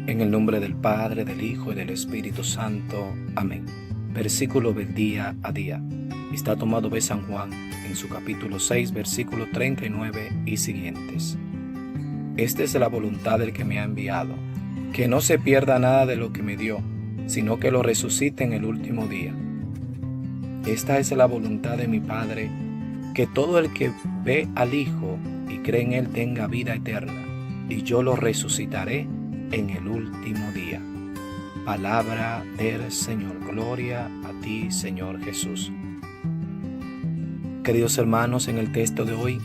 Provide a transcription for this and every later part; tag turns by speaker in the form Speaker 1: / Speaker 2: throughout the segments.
Speaker 1: En el nombre del Padre, del Hijo y del Espíritu Santo. Amén. Versículo del día a día. Está tomado de San Juan en su capítulo 6, versículo 39 y siguientes. Esta es la voluntad del que me ha enviado, que no se pierda nada de lo que me dio, sino que lo resucite en el último día. Esta es la voluntad de mi Padre, que todo el que ve al Hijo y cree en Él tenga vida eterna, y yo lo resucitaré en el último día. Palabra del Señor. Gloria a ti, Señor Jesús. Queridos hermanos, en el texto de hoy,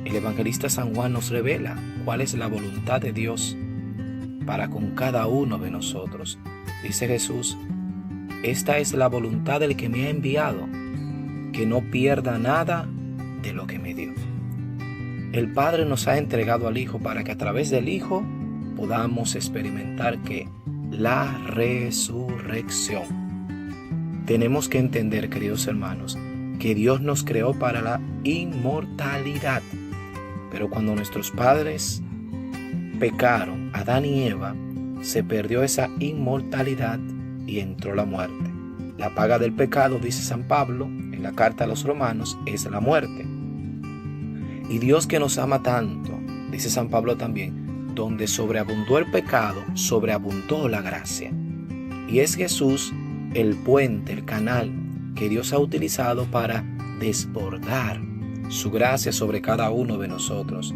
Speaker 1: el evangelista San Juan nos revela cuál es la voluntad de Dios para con cada uno de nosotros. Dice Jesús: esta es la voluntad del que me ha enviado, que no pierda nada de lo que me dio. El Padre nos ha entregado al Hijo para que a través del Hijo podamos experimentar que la resurrección. Tenemos que entender, queridos hermanos, que Dios nos creó para la inmortalidad. Pero cuando nuestros padres pecaron, Adán y Eva, se perdió esa inmortalidad y entró la muerte. La paga del pecado, dice San Pablo en la carta a los Romanos, es la muerte. Y Dios, que nos ama tanto, dice San Pablo también, donde sobreabundó el pecado, sobreabundó la gracia. Y es Jesús el puente, el canal que Dios ha utilizado para desbordar su gracia sobre cada uno de nosotros.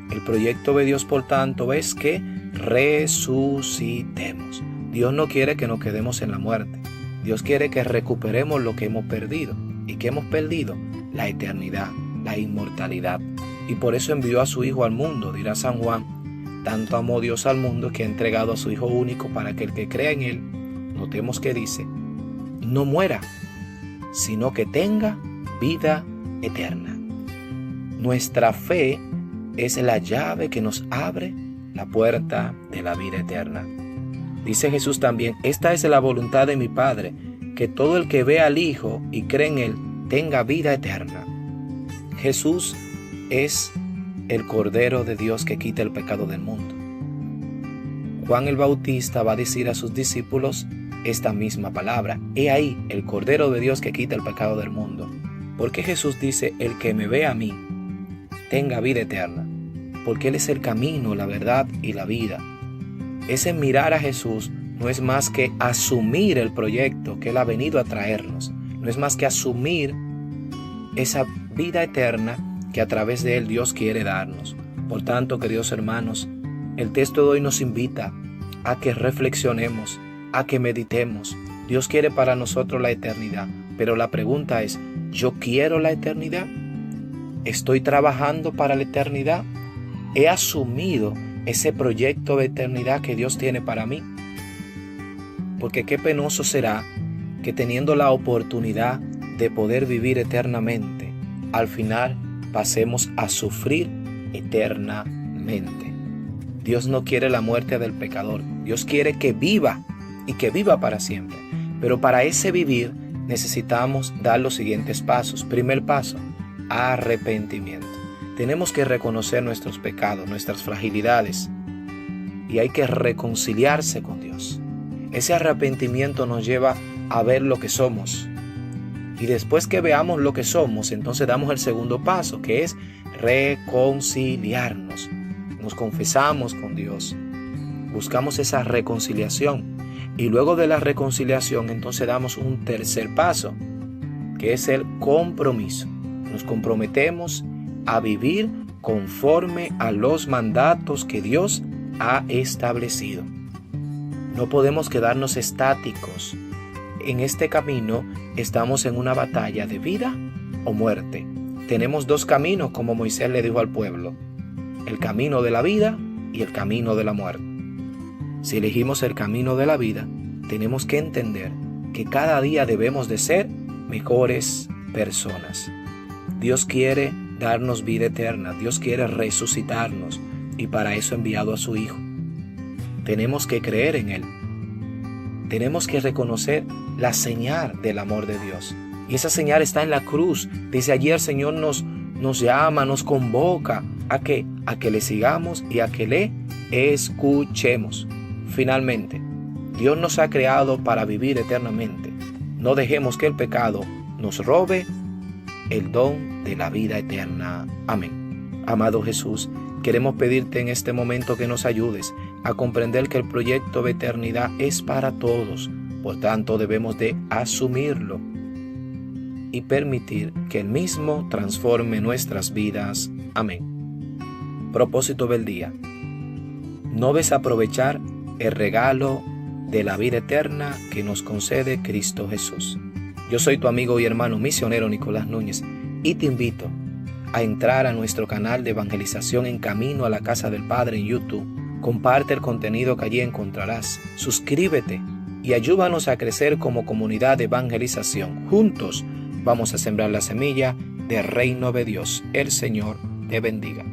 Speaker 1: El proyecto de Dios, por tanto, es que resucitemos. Dios no quiere que nos quedemos en la muerte. Dios quiere que recuperemos lo que hemos perdido. ¿Y qué hemos perdido? La eternidad, la inmortalidad. Y por eso envió a su Hijo al mundo, dirá San Juan. Tanto amó Dios al mundo que ha entregado a su Hijo único para que el que crea en Él, notemos que dice, no muera, sino que tenga vida eterna. Nuestra fe es la llave que nos abre la puerta de la vida eterna. Dice Jesús también: esta es la voluntad de mi Padre, que todo el que ve al Hijo y cree en Él tenga vida eterna. Jesús es el Cordero de Dios que quita el pecado del mundo. Juan el Bautista va a decir a sus discípulos esta misma palabra: he ahí el Cordero de Dios que quita el pecado del mundo. ¿Por qué Jesús dice el que me ve a mí tenga vida eterna? Porque Él es el camino, la verdad y la vida. Ese mirar a Jesús no es más que asumir el proyecto que Él ha venido a traernos. No es más que asumir esa vida eterna que a través de Él Dios quiere darnos. Por tanto, queridos hermanos, el texto de hoy nos invita a que reflexionemos, a que meditemos. Dios quiere para nosotros la eternidad, pero la pregunta es: ¿yo quiero la eternidad? ¿Estoy trabajando para la eternidad? ¿He asumido ese proyecto de eternidad que Dios tiene para mí? Porque qué penoso será que, teniendo la oportunidad de poder vivir eternamente, al final pasemos a sufrir eternamente. Dios no quiere la muerte del pecador. Dios quiere que viva y que viva para siempre. Pero para ese vivir necesitamos dar los siguientes pasos. Primer paso: arrepentimiento. Tenemos que reconocer nuestros pecados, nuestras fragilidades, y hay que reconciliarse con Dios. Ese arrepentimiento nos lleva a ver lo que somos. Y después que veamos lo que somos, entonces damos el segundo paso, que es reconciliarnos. Nos confesamos con Dios, buscamos esa reconciliación, y luego de la reconciliación entonces damos un tercer paso, que es el compromiso. Nos comprometemos a vivir conforme a los mandatos que Dios ha establecido. No podemos quedarnos estáticos. En este camino estamos en una batalla de vida o muerte. Tenemos dos caminos, como Moisés le dijo al pueblo: el camino de la vida y el camino de la muerte. Si elegimos el camino de la vida, tenemos que entender que cada día debemos de ser mejores personas. Dios quiere darnos vida eterna, Dios quiere resucitarnos, y para eso ha enviado a su Hijo. Tenemos que creer en Él. Tenemos que reconocer la señal del amor de Dios. Y esa señal está en la cruz. Desde allí el Señor nos llama, nos convoca a que le sigamos y a que le escuchemos. Finalmente, Dios nos ha creado para vivir eternamente. No dejemos que el pecado nos robe el don de la vida eterna. Amén. Amado Jesús, queremos pedirte en este momento que nos ayudes a comprender que el proyecto de eternidad es para todos. Por tanto, debemos de asumirlo y permitir que el mismo transforme nuestras vidas. Amén. Propósito del día: no desaprovechar el regalo de la vida eterna que nos concede Cristo Jesús. Yo soy tu amigo y hermano misionero Nicolás Núñez y te invito a entrar a nuestro canal de evangelización En Camino a la Casa del Padre en YouTube. Comparte el contenido que allí encontrarás. Suscríbete y ayúdanos a crecer como comunidad de evangelización. Juntos vamos a sembrar la semilla del reino de Dios. El Señor te bendiga.